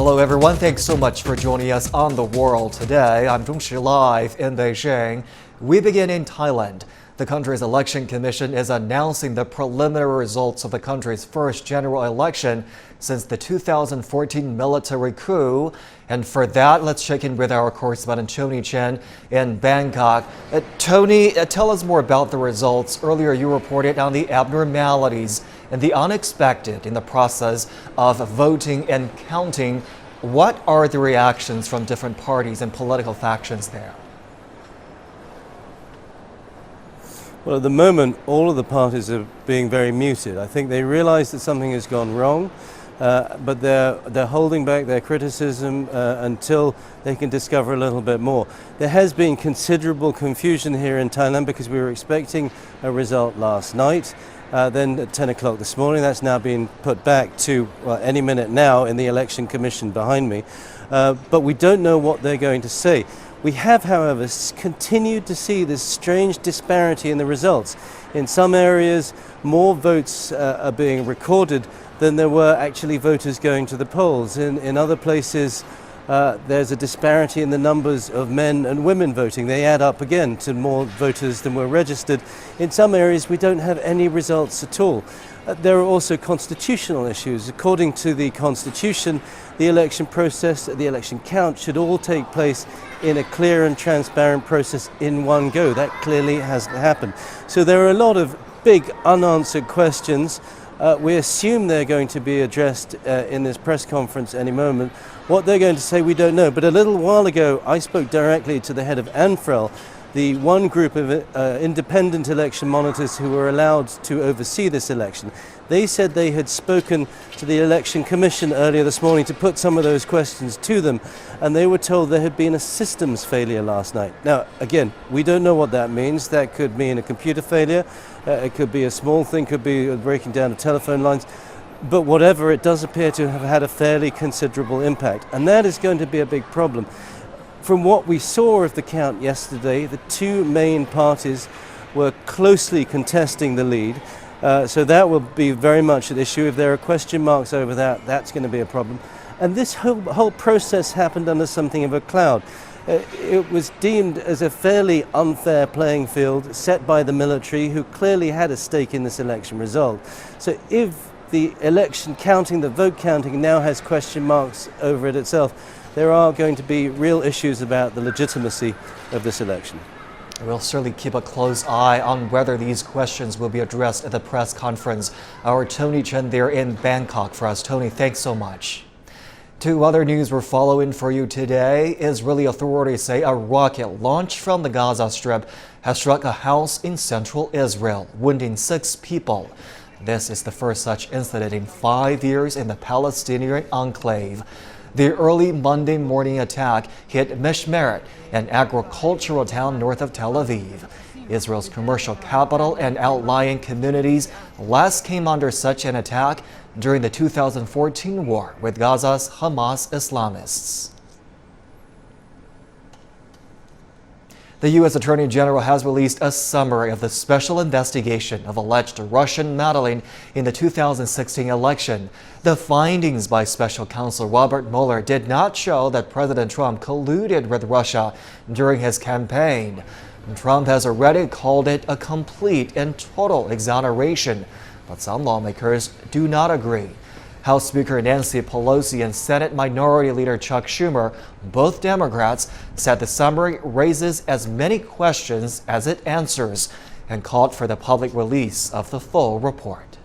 Hello everyone, thanks so much for joining us on The World today. I'm Zhongshi live in Beijing. We begin in Thailand. The country's election commission is announcing the preliminary results of the country's first general election since the 2014 military coup. And for that, let's check in with our correspondent Tony Chen in Bangkok. Tony, tell us more about the results. Earlier you reported on the abnormalities and the unexpected in the process of voting and counting. What are the reactions from different parties and political factions there? Well, at the moment, all of the parties are being very muted. I think they realize that something has gone wrong, but they're holding back their criticism until they can discover a little bit more. There has been considerable confusion here in Thailand because we were expecting a result last night. Then at 10 o'clock this morning, that's now been put back to any minute now in the election commission behind me. But we don't know what they're going to say. We have, however, continued to see this strange disparity in the results. In some areas, more votes are being recorded than there were actually voters going to the polls. In other places, there's a disparity in the numbers of men and women voting. They add up again to more voters than were registered. In some areas, we don't have any results at all. There are also constitutional issues. According to the Constitution, the election process, the election count should all take place in a clear and transparent process in one go. That clearly hasn't happened. So there are a lot of big unanswered questions. We assume they're going to be addressed in this press conference any moment. What they're going to say, we don't know. But a little while ago, I spoke directly to the head of ANFREL, the one group of independent election monitors who were allowed to oversee this election. They said they had spoken to the election commission earlier this morning to put some of those questions to them, and they were told there had been a systems failure last night. Now, again, we don't know what that means. That could mean a computer failure. It could be a small thing, could be breaking down of telephone lines. But whatever, it does appear to have had a fairly considerable impact, and that is going to be a big problem. From what we saw of the count yesterday, the two main parties were closely contesting the lead. So that will be very much an issue. If there are question marks over that, that's going to be a problem. And this whole process happened under something of a cloud. It was deemed as a fairly unfair playing field set by the military, who clearly had a stake in this election result. So if the election counting, the vote counting, now has question marks over it itself, there are going to be real issues about the legitimacy of this election. We'll certainly keep a close eye on whether these questions will be addressed at the press conference. Our Tony Chen there in Bangkok for us. Tony, thanks so much. Two other news we're following for you today. Israeli authorities say a rocket launched from the Gaza Strip has struck a house in central Israel, wounding 6 people. This is the first such incident in 5 years in the Palestinian enclave. The early Monday morning attack hit Mishmeret, an agricultural town north of Tel Aviv. Israel's commercial capital and outlying communities last came under such an attack during the 2014 war with Gaza's Hamas Islamists. The U.S. Attorney General has released a summary of the special investigation of alleged Russian meddling in the 2016 election. The findings by Special Counsel Robert Mueller did not show that President Trump colluded with Russia during his campaign. Trump has already called it a complete and total exoneration, but some lawmakers do not agree. House Speaker Nancy Pelosi and Senate Minority Leader Chuck Schumer, both Democrats, said the summary raises as many questions as it answers and called for the public release of the full report.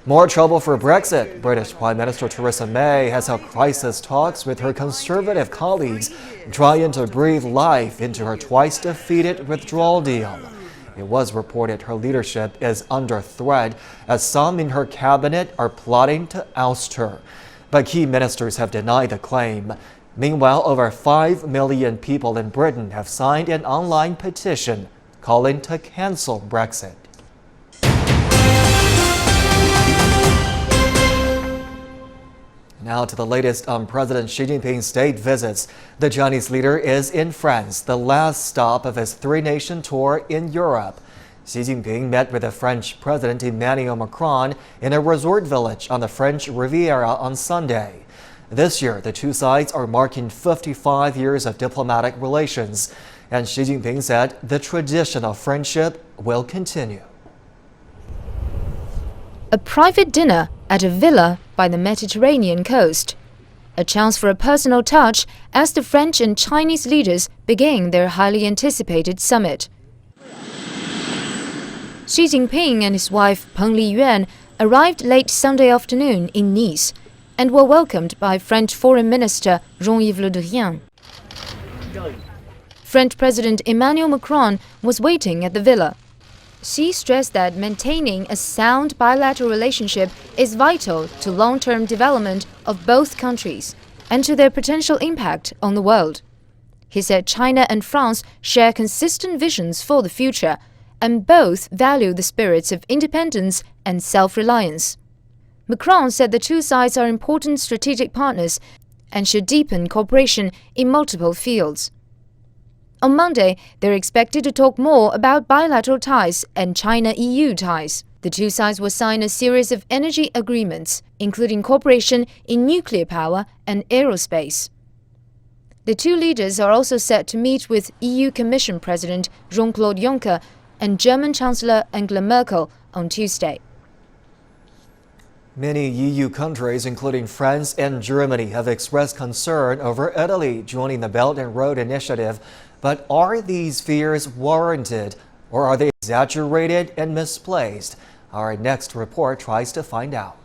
More trouble for Brexit. British Prime Minister Theresa May has held crisis talks with her Conservative colleagues, trying to breathe life into her twice-defeated withdrawal deal. It was reported her leadership is under threat as some in her cabinet are plotting to oust her. But key ministers have denied the claim. Meanwhile, over 5 million people in Britain have signed an online petition calling to cancel Brexit. Now to the latest on President Xi Jinping's state visits. The Chinese leader is in France, the last stop of his three-nation tour in Europe. Xi Jinping met with the French President Emmanuel Macron in a resort village on the French Riviera on Sunday. This year, the two sides are marking 55 years of diplomatic relations, and Xi Jinping said the tradition of friendship will continue. A private dinner at a villa by the Mediterranean coast. A chance for a personal touch as the French and Chinese leaders begin their highly anticipated summit. Xi Jinping and his wife Peng Liyuan arrived late Sunday afternoon in Nice and were welcomed by French Foreign Minister Jean-Yves Le Drian. French President Emmanuel Macron was waiting at the villa. Xi stressed that maintaining a sound bilateral relationship is vital to long-term development of both countries and to their potential impact on the world. He said China and France share consistent visions for the future and both value the spirits of independence and self-reliance. Macron said the two sides are important strategic partners and should deepen cooperation in multiple fields. On Monday, they're expected to talk more about bilateral ties and China-EU ties. The two sides will sign a series of energy agreements, including cooperation in nuclear power and aerospace. The two leaders are also set to meet with EU Commission President Jean-Claude Juncker and German Chancellor Angela Merkel on Tuesday. Many EU countries, including France and Germany, have expressed concern over Italy joining the Belt and Road Initiative. But are these fears warranted, or are they exaggerated and misplaced? Our next report tries to find out.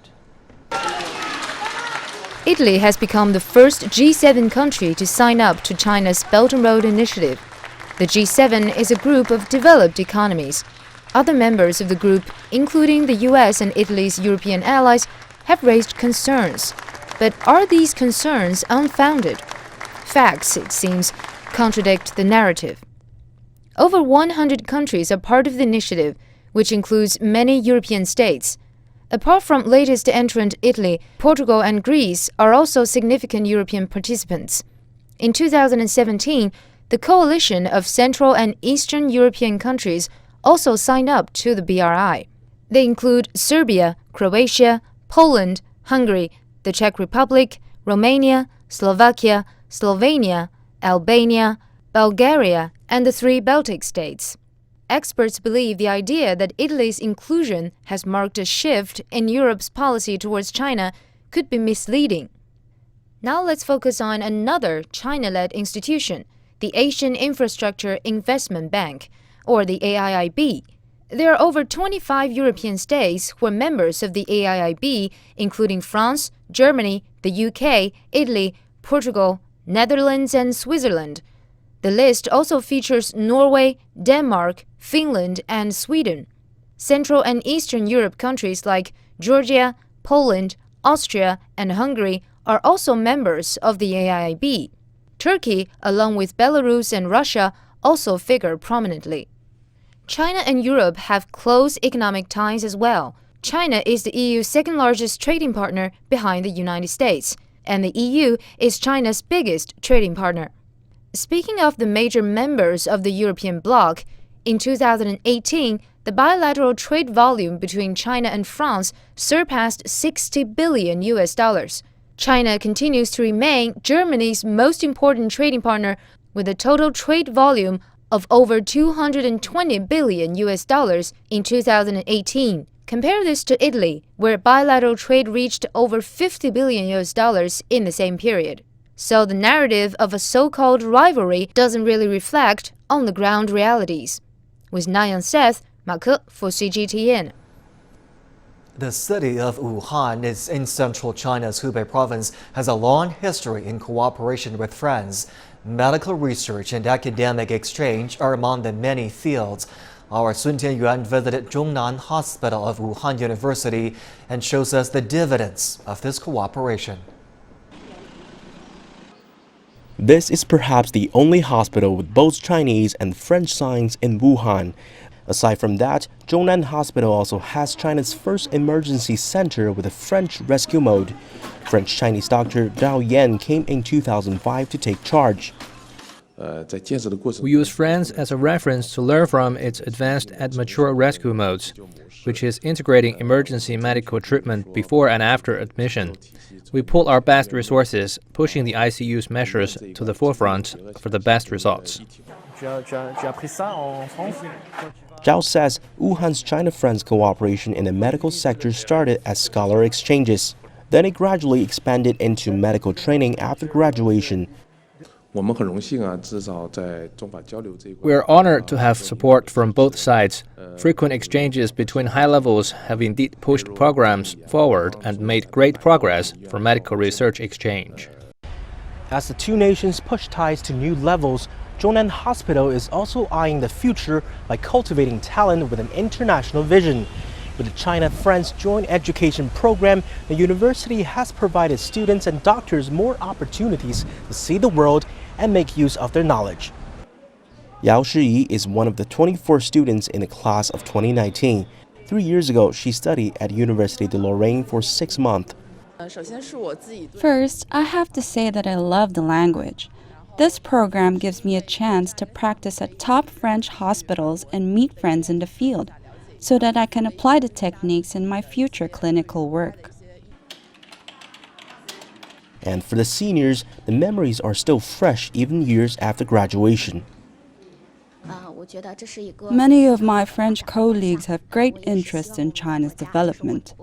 Italy has become the first G7 country to sign up to China's Belt and Road Initiative. The G7 is a group of developed economies. Other members of the group, including the US and Italy's European allies, have raised concerns. But are these concerns unfounded? Facts, it seems, contradict the narrative. Over 100 countries are part of the initiative, which includes many European states. Apart from latest entrant Italy, Portugal and Greece are also significant European participants. In 2017, the coalition of Central and Eastern European countries also signed up to the BRI. They include Serbia, Croatia, Poland, Hungary, the Czech Republic, Romania, Slovakia, Slovenia, Albania, Bulgaria, and the three Baltic states. Experts believe the idea that Italy's inclusion has marked a shift in Europe's policy towards China could be misleading. Now let's focus on another China-led institution, the Asian Infrastructure Investment Bank, or the AIIB. There are over 25 European states who are members of the AIIB, including France, Germany, the UK, Italy, Portugal, Netherlands, and Switzerland. The list also features Norway, Denmark, Finland, and Sweden. Central and Eastern Europe countries like Georgia, Poland, Austria, and Hungary are also members of the AIIB. Turkey, along with Belarus and Russia, also figure prominently. China and Europe have close economic ties as well. China is the EU's second-largest trading partner behind the United States, and the EU is China's biggest trading partner. Speaking of the major members of the European bloc, in 2018, the bilateral trade volume between China and France surpassed $60 billion. China continues to remain Germany's most important trading partner with a total trade volume of over $220 billion in 2018. Compare this to Italy, where bilateral trade reached over $50 billion in the same period. So the narrative of a so-called rivalry doesn't really reflect on the ground realities. With Nayan Seth, Ma Ke for CGTN. The city of Wuhan is in central China's Hubei province, has a long history in cooperation with friends. Medical research and academic exchange are among the many fields. Our Sun Tianyuan visited Zhongnan Hospital of Wuhan University and shows us the dividends of this cooperation. This is perhaps the only hospital with both Chinese and French signs in Wuhan. Aside from that, Zhongnan Hospital also has China's first emergency center with a French rescue mode. French-Chinese doctor Dao Yan came in 2005 to take charge. We use France as a reference to learn from its advanced and mature rescue modes, which is integrating emergency medical treatment before and after admission. We pull our best resources, pushing the ICU's measures to the forefront for the best results. Zhao says Wuhan's China-France cooperation in the medical sector started as scholar exchanges. Then it gradually expanded into medical training after graduation. We are honored to have support from both sides. Frequent exchanges between high levels have indeed pushed programs forward and made great progress for medical research exchange. As the two nations push ties to new levels, Zhongnan Hospital is also eyeing the future by cultivating talent with an international vision. With the China-France Joint Education Program, the university has provided students and doctors more opportunities to see the world and make use of their knowledge. Yao Shiyi is one of the 24 students in the class of 2019. 3 years ago, she studied at University de Lorraine for 6 months. First, I have to say that I love the language. This program gives me a chance to practice at top French hospitals and meet friends in the field, so that I can apply the techniques in my future clinical work. And for the seniors, the memories are still fresh even years after graduation. Many of my French colleagues have great interest in China's development.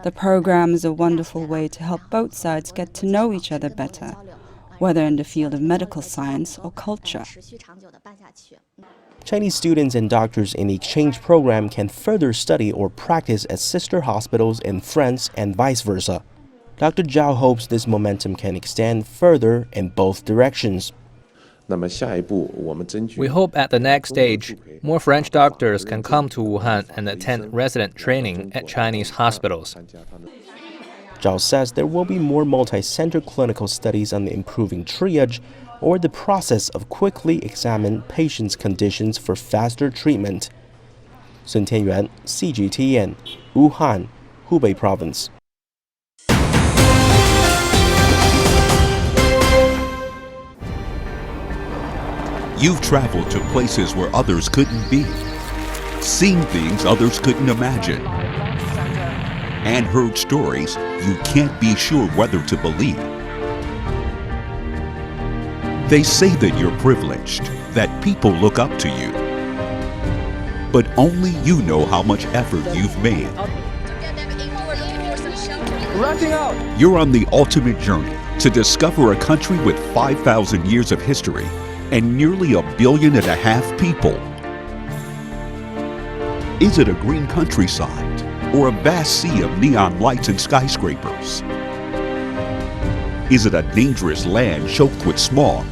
The program is a wonderful way to help both sides get to know each other better, whether in the field of medical science or culture. Chinese students and doctors in the exchange program can further study or practice at sister hospitals in France and vice versa. Dr. Zhao hopes this momentum can extend further in both directions. We hope at the next stage, more French doctors can come to Wuhan and attend resident training at Chinese hospitals. Zhao says there will be more multi-center clinical studies on improving triage or the process of quickly examine patients' conditions for faster treatment. Sun Tianyuan, CGTN, Wuhan, Hubei Province. You've traveled to places where others couldn't be, seen things others couldn't imagine, and heard stories you can't be sure whether to believe. They say that you're privileged, that people look up to you. But only you know how much effort you've made. You're on the ultimate journey to discover a country with 5,000 years of history and nearly 1.5 billion people. Is it a green countryside or a vast sea of neon lights and skyscrapers? Is it a dangerous land choked with smog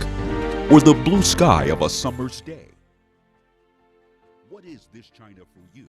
or the blue sky of a summer's day? What is this China for you?